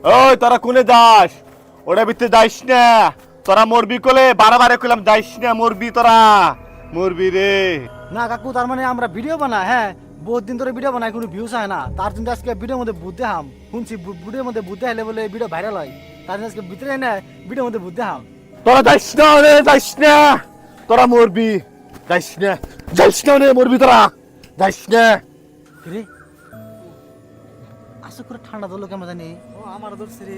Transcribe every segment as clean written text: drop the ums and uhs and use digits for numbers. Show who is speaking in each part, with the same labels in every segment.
Speaker 1: ওই তোরা কোনে যাস? ওটা ভিতরে যাইস না, তোরা মরবি কোলে, বারে কইলাম যাইস না, মরবি তোরা, মরবি রে।
Speaker 2: না কাকু, তার মানে আমরা ভিডিও বানাই, হ্যাঁ বহুত দিন ধরে ভিডিও বানাই, কোনো ভিউজ হয় না, তার জন্য আজকে ভিডিওর মধ্যে বুঝতে হাম শুনছি, ভিডিওর মধ্যে বুঝতে হলে বলে ভিডিও ভাইরাল হয়, তার জন্য আজকে ভিতরে না ভিডিওর মধ্যে বুঝতে হাম।
Speaker 1: তোরা যাইস না রে, যাইস না, তোরা মরবি, যাইস না, যাইস না রে, মরবি তোরা, যাইস না।
Speaker 2: রে আসো করে ঠান্ডা ধরলো কেমন জানি,
Speaker 3: ও আমার ধরছে রে।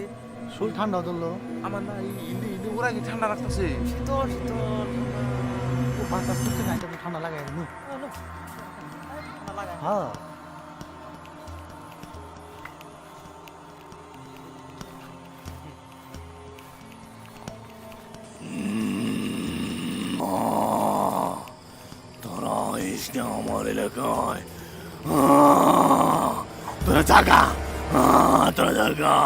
Speaker 2: শরীর ঠান্ডা ধরলো।
Speaker 3: আমার না ইন্দি ইন্দি ওরা কি ঠান্ডা রাখতেছে।
Speaker 2: শীতল শীতল ও বাতাস করছে না, এটা তো ঠান্ডা লাগে নু। হ্যাঁ
Speaker 1: তোরা আইস না আমার এলাকায়, তোরা জাগা, তোরা জাগা।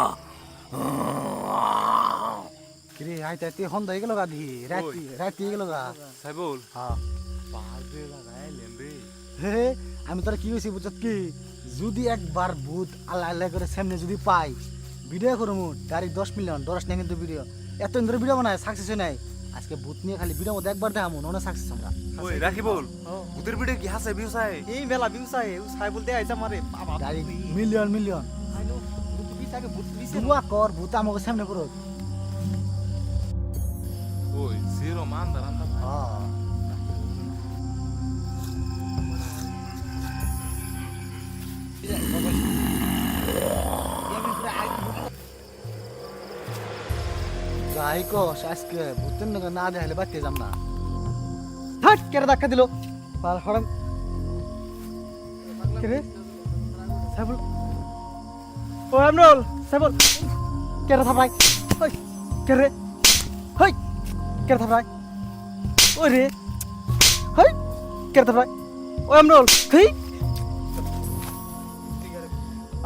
Speaker 2: রে আইতে আইতে হন্দ হয়ে গেল গা, দি রাতি রাতি হয়ে গেল গা।
Speaker 3: সাইবুল
Speaker 2: হ্যাঁ
Speaker 3: বাজে লাগাইলেন রে।
Speaker 2: হে আমি তোরা কি হয়েছি বুঝত কি, যদি একবার ভূত আল্লাহ আল্লাহ করে সামনে যদি পাই, ভিডিও করবো ডাইরেক্ট 10 মিলিয়ন, 10 না কিন্তু ভিডিও এত ধরে ভিডিও বানায় সাকসেস হয় নাই, আজকে ভূত নিয়ে খালি ভিডিও মধ্যে একবার দেখামু ননে সাকসেস আমরা।
Speaker 3: ওই রাখি বল ভূতের ভিডিও কি হাসে ভিউজ আয়।
Speaker 4: এই মেলা ভিউজ আয়, ও সাইবুল দে আইছা মারে বাবা
Speaker 2: ডাইরেক্ট মিলিয়ন মিলিয়ন
Speaker 4: আইনো ভূত বিসাকে ভূত বিসে
Speaker 2: দুয়া কর ভূত আমাকে সামনে করো।
Speaker 3: ওই জিরো মান দাঁড়ান
Speaker 2: হ্যাঁ যাই কস আজকে ভূতের নাকি না দেখালে বাড়তে যাম না। হাট কেটে ধাক্কা দিল পাল হড়াম কেরে সাইবুল, ও আমরুল সাইবুল কেটে থাপাই, ওই কেরে হই কেটে থাপাই, ওই রে হই কেটে থাপাই, ও আমরুল হেই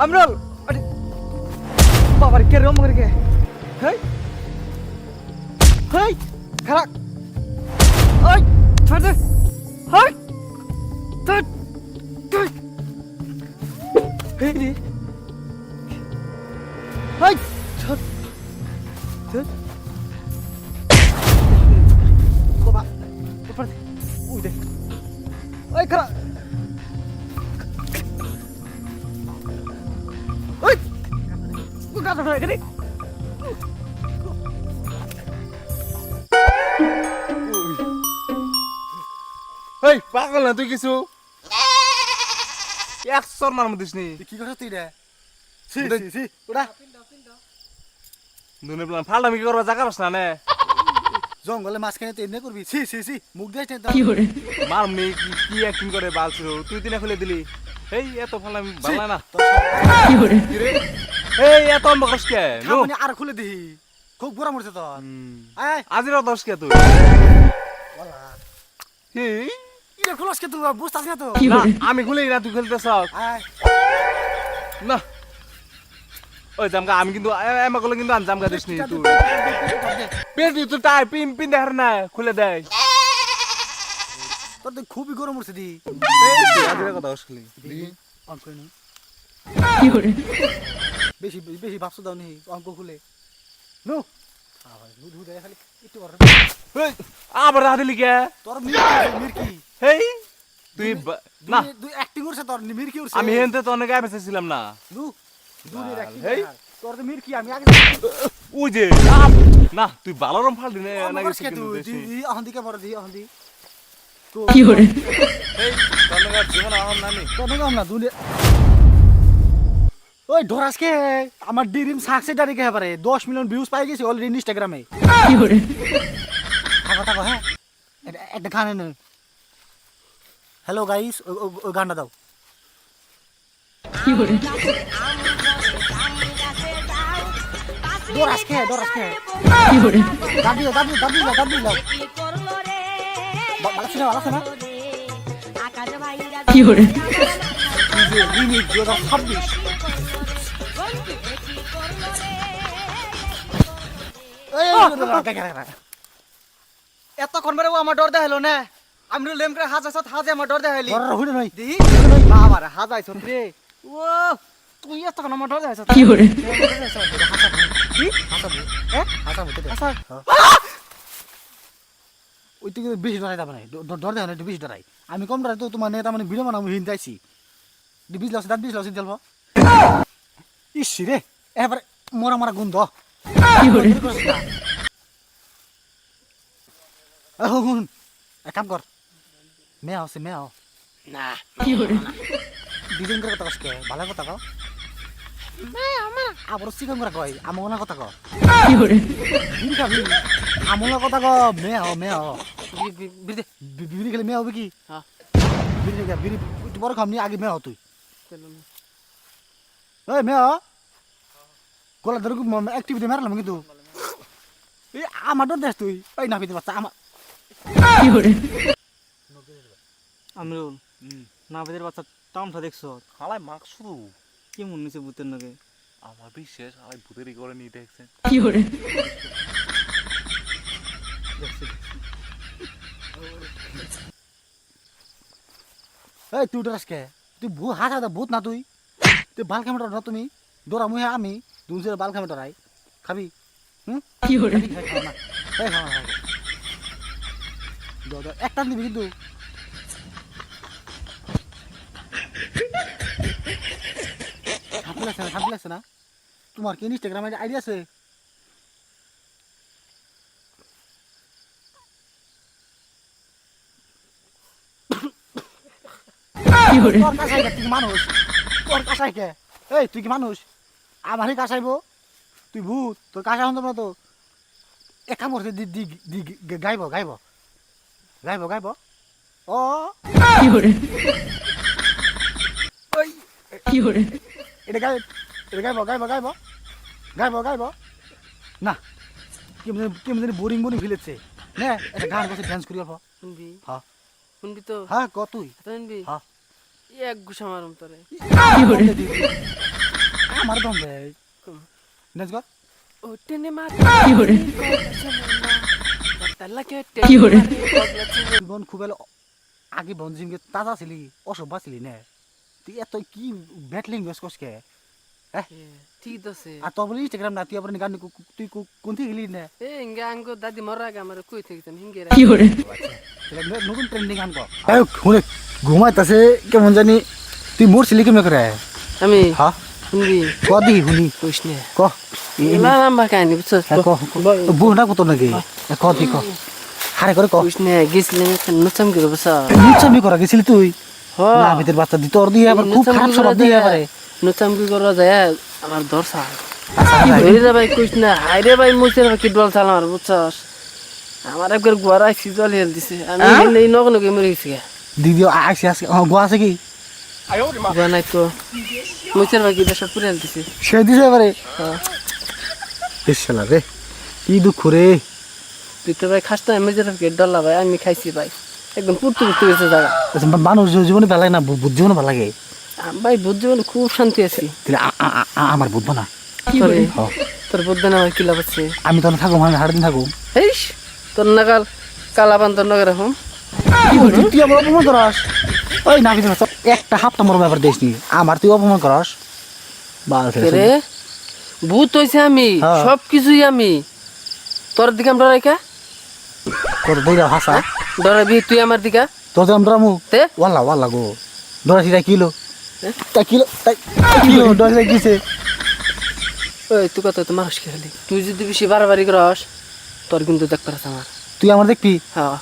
Speaker 2: আমরুল আরে বাবার কে রম করে কে হেই হেই খারাপ ওই ছাড় দে হেই তুই তুই হেই রে হেই ছাড় তুই বাবা উপর দে উই দে ওই খারাপ ওই গাটা ফেলে গেলি
Speaker 3: এই পাগল না তুই কিছু এক সর মার মধ্যে নি
Speaker 2: কি কথা তুই রে সি সি সি ওড়া
Speaker 3: দুনে প্লান ফালদামি কি করবা জায়গা পাস না নে।
Speaker 2: জঙ্গলে মাছ খেয়ে তুই এমনি করবি, সি সি সি মুখ দিয়ে
Speaker 3: মার মেয়ে কি অ্যাক্টিং করে বালছিল, তুই দিনে খুলে দিলি। এই এত ফালদামি ভালো না। কি রে এই এত অম্বকস কে নো
Speaker 2: মানে আর খুলে দিহি খুব বুড়া মরছে তো আয়
Speaker 3: আজির দশ কে তুই এই
Speaker 2: ইরে খুলস কে তুই বুঝতাছ না তো
Speaker 3: না আমি খুলে না তুই খেলতেছ
Speaker 2: আয়
Speaker 3: না। ওই জামগা আমি কিন্তু এমা গুলো কিন্তু আন জামগা দিস নি তুই পেট তুই টাই পিন পিন দেখার না খুলে দেয়।
Speaker 2: তোর তো খুবই গরম উঠছে দি
Speaker 3: এই তুই আজির কথা আসলি
Speaker 2: অন করে নি বেশি বেশি ভাবছো দাও নি অঙ্ক খুলে নো দুধ দুধ খালি একটু কর
Speaker 3: এই আবার আদিলি কে
Speaker 2: তোর মিরকি
Speaker 3: এই তুই না
Speaker 2: তুই অ্যাক্টিং করছ তোর মিরকি করছ
Speaker 3: আমি হেনতে তো অনেক আইবে ছিলাম না।
Speaker 2: নু দুধের অ্যাক্টিং
Speaker 3: হেই।
Speaker 2: তোর তো মিরকি আমি আগে
Speaker 3: ওই যে না তুই ভালোরম ফালদি নে না
Speaker 2: অমরস কে
Speaker 3: কিছু
Speaker 2: তুই
Speaker 3: বেশি
Speaker 2: দি অহন দিকে বড় দি অহন দি
Speaker 3: এই তনগা জীবন আমার নানি
Speaker 2: তোর না দুলে ওই ডরাস কে আমার ড্রিম সাকসেস ডারি কে পারে 10 মিলিয়ন ভিউজ পাই গেছি অলরেডি ইনস্টাগ্রামে কি করে থাকো থাকো হ্যাঁ একটা গান নে হ্যালো গাইস ওই গানটা দাও কি করে ডরাস কে কি করে দাবি দাবি দাবি দাবি দাও ভালো শোনা কি করে রিমিক্স 2026
Speaker 4: এতক্ষণ পরে ও আমার ডর দেখাইলো না, আমি লেম করে হাজ আইছত হাজে আমার ডর দেখাইলি
Speaker 2: বড় হইলো নাই
Speaker 4: দিহি বাবা রে হাজ আইছত রে ও তুই এত কেন আমার ডর দেখাইছ
Speaker 2: কি ওই থেকে বেশি ডরাই যাবে না ডর দেয় না একটু বেশি ডরাই আমি কম ডরাই তো তোমার নেতা মানে ভিডিও বানাবো হিন্দি আইছি বিশ লস দাঁত বিশ লস তেলব ইস রে এবারে মরা মরা গন্ধ শুন এক কাম কর মেয়ে আছে মেয়ে
Speaker 4: না
Speaker 2: ডিজাইন করে কথা কসকে ভালো কথা কও আবার চিকন করে কয় আমলা কথা কও বিড়ি খাবি আমলা কথা কও মেয়ে বিড়ি খেলে মেয়ে হবে কি
Speaker 4: হ্যাঁ।
Speaker 2: বিড়ি বড় খামনি আগে মেয়ে তুই এই মেয়ে গলা ধরে অ্যাক্টিভিটি মারলাম কিন্তু এই আমার ডর দেশ তুই ওই না পিতে বাচ্চা আমার
Speaker 4: আমরুল না বেদের বাচ্চা টাউনটা দেখছো
Speaker 3: হালাই মাক শুরু
Speaker 4: কি মন নিছে ভূতের নাকি
Speaker 3: আমার বিশ্বাস হালাই ভূতেরই করে নিয়ে দেখছেন
Speaker 2: এই তুই ডরাস কে তুই ভূত হাত ভূত না তুই তুই বাল খামে ডর না তুমি ডরা মুহে আমি তুই যে বাল খামে ডরাই খাবি হুম একটা নিবি কিন্তু শান্তি লাগছে না তোমার কি ইনস্টাগ্রামে আইডি আছে তোর কাছে তুই মানুষ তোর কাছে কে এই তুই কি মানুষ আমারই কাছাইবো তুই ভূত তোর কাছে হতো না তো এক কাম করছে গাইব গাইব গাইব গাইব ও এটা গাই এটা গাইব গাইব গাইব গাইব গাইব না কেমন বোরিং বোরিং ফিলেছে না একটা গান করছে ডান্স করি অল্প
Speaker 5: শুনবি
Speaker 2: হ্যাঁ
Speaker 5: শুনবি তো
Speaker 2: হ্যাঁ ক তুই
Speaker 5: শুনবি
Speaker 2: হ্যাঁ
Speaker 5: এক ঘুষা মারুম তোরে
Speaker 2: আমার দম রে ডান্স কর
Speaker 5: ও টেনে মার
Speaker 2: বোন খুব আগে বোন জিমকে তাজা ছিলি অসভ্য ছিলি না তুই এত কি ব্যাটলিং বেশ কসকে
Speaker 5: ঠিক আছে
Speaker 2: আর তোর বলি ইনস্টাগ্রাম না তুই আবার গান তুই কোন থেকে গেলি না
Speaker 5: এ ইঙ্গা আঙ্গো দাদি মরার আগে আমার কই থাকিতাম হিঙ্গে
Speaker 2: নতুন ট্রেন্ডিং গান কর শুনে ঘুমাইতাছে কেমন জানি তুই মরছিলি কেমন করে
Speaker 5: আমি
Speaker 2: হ্যাঁ
Speaker 5: শুনবি
Speaker 2: ক দেখি শুনি
Speaker 5: কইস না
Speaker 2: ক
Speaker 5: এলা লম্বা কাহিনী বুঝছস
Speaker 2: বুড়া কত নাকি ক তুই ক হারে করে ক
Speaker 5: কইস না গেছিলাম নচাম করে বসা
Speaker 2: নিচামি করা গেছিলি তুই
Speaker 5: হ্যাঁ
Speaker 2: না ভিতর বাচ্চা দি তোর দিয়ে আবার খুব খারাপ স্বভাব দিয়ে পারে
Speaker 5: নচাম কি করা যায় আমার দরসা রে ভাই কইস না হাইরে ভাই মুছের কি ডল চাল আমার বুঝছস আমার একবার গোয়ারাই সিজল হেল দিছে আমি এই নগ নগে মরে গেছি
Speaker 2: দিদি আইসি আজকে গোয়া আছে কি
Speaker 5: গোয়া নাই তো মুছের বাকি দেশ পুরে হেল দিছে
Speaker 2: সে দিছে এবারে শালা রে কি দুঃখ রে
Speaker 5: তুই ভাই খাস না মুছের বাকি ডল্লা ভাই আমি খাইছি ভাই একদম পুরতে পুরতে গেছে জায়গা
Speaker 2: মানুষ জীবনে ভালো লাগে না বুদ্ধ জীবনে ভালো লাগে
Speaker 5: ভাই বুদ্ধ জীবনে খুব শান্তি আছি
Speaker 2: আমার বুঝবো না
Speaker 5: তোর বুদ্ধ না ভাই কি লাভ আছে
Speaker 2: আমি তো থাকবো আমি সারাদিন থাকবো
Speaker 5: হেইস তোর নাগাল কালাবান তোর নগর রাখুন
Speaker 2: তুই আমার অপমান করাস ওই না একটা হাফটা মরম ব্যাপার দিস নি আমার তুই অপমান করাস
Speaker 5: রে ভূত হইছে আমি সব কিছুই আমি তোর দিকে আমরা রাখা
Speaker 2: তোর দইরা ভাষা
Speaker 5: ডরাবি তুই আমার দিকে
Speaker 2: তোর তো আমরা মু
Speaker 5: তে
Speaker 2: ওয়াল্লা ওয়াল্লা গো ডরাসি তাই কিলো তাই কিলো ডরাসি কিছে
Speaker 5: ওই তুই কত তো মানুষ খেলি তুই যদি বেশি বাড়াবাড়ি করস তোর কিন্তু দেখ পারছ আমার
Speaker 2: তুই আমার দেখবি
Speaker 5: হ্যাঁ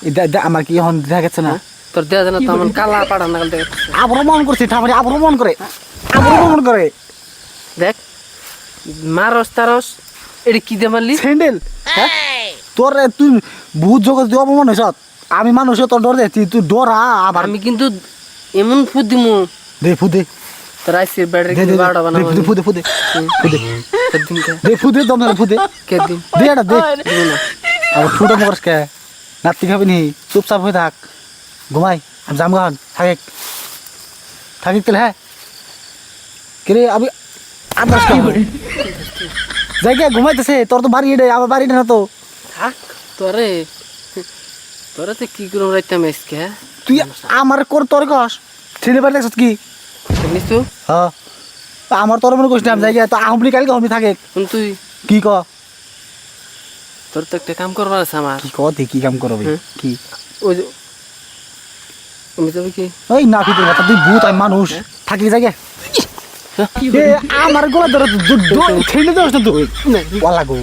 Speaker 2: আমার কি এখন দেখা গেছে না
Speaker 5: তোর দেয়া জানা তো আমার কালা পাড়া নাগাল দেখ
Speaker 2: আবার মন করছে ঠামারি আবার মন করে
Speaker 5: দেখ মারস তারস এটা কি দিয়ে মারলি
Speaker 2: স্যান্ডেল তোর তুই বহুত জগৎ তুই অপমান হয়েছ আমি মানুষ তোর ডর দেখছি তুই ডরা আবার
Speaker 5: আমি কিন্তু এমন ফুদ দিমু
Speaker 2: দে ফুদে
Speaker 5: তোর আইসির ব্যাটারি কিন্তু বারোটা বানাবো
Speaker 2: ফুদে ফুদে ফুদে
Speaker 5: তোর দিন কে
Speaker 2: দে ফুদে দম ফুদে
Speaker 5: কে দিন
Speaker 2: দে এটা দে
Speaker 5: দিব না
Speaker 2: আর ফুটো মরস কে নাতি খাবি নি চুপচাপ হয়ে থাক ঘুমাই আমি যাম গান থাকিক তেলে হ্যাঁ কিরে আমি আন্দাজ জায়গা ঘুমাইতেছে তোর তো বাড়ি এটা আমার বাড়ি না তো
Speaker 5: থাক তোরে তোরে তো কি করম রাইতাম আজকে
Speaker 2: তুই আমার কর তোর কস ছেলে বাড়ি দেখছ কি
Speaker 5: নিছু
Speaker 2: হ্যাঁ আমার তোর মনে করিস না আমি যাই তো আহমনি কালকে হমি থাকে
Speaker 5: শুন তুই
Speaker 2: কি ক
Speaker 5: তোর তো একটা কাম করবার আছে আমার
Speaker 2: কি ক তুই কি কাম করবি কি
Speaker 5: ওই যে আমি যাবি কি
Speaker 2: ওই না পিতের কথা তুই ভূত আমি মানুষ থাকি জায়গা আমার গোলা ধরে ঠেলে দেওয়াস না তুই ওলা গো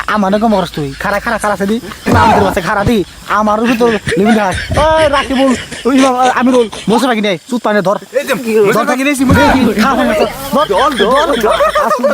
Speaker 2: আমার কম করস তুই খারা খারা খারা দি আমাদের বাসে খারা দি আমার ভিতর লিমিট হাস ওই রাখি বল ওই আমি বল মশা পাখি নেই চুত পানি ধর
Speaker 3: এই যে মশা পাখি নিয়েছি
Speaker 2: খা ধর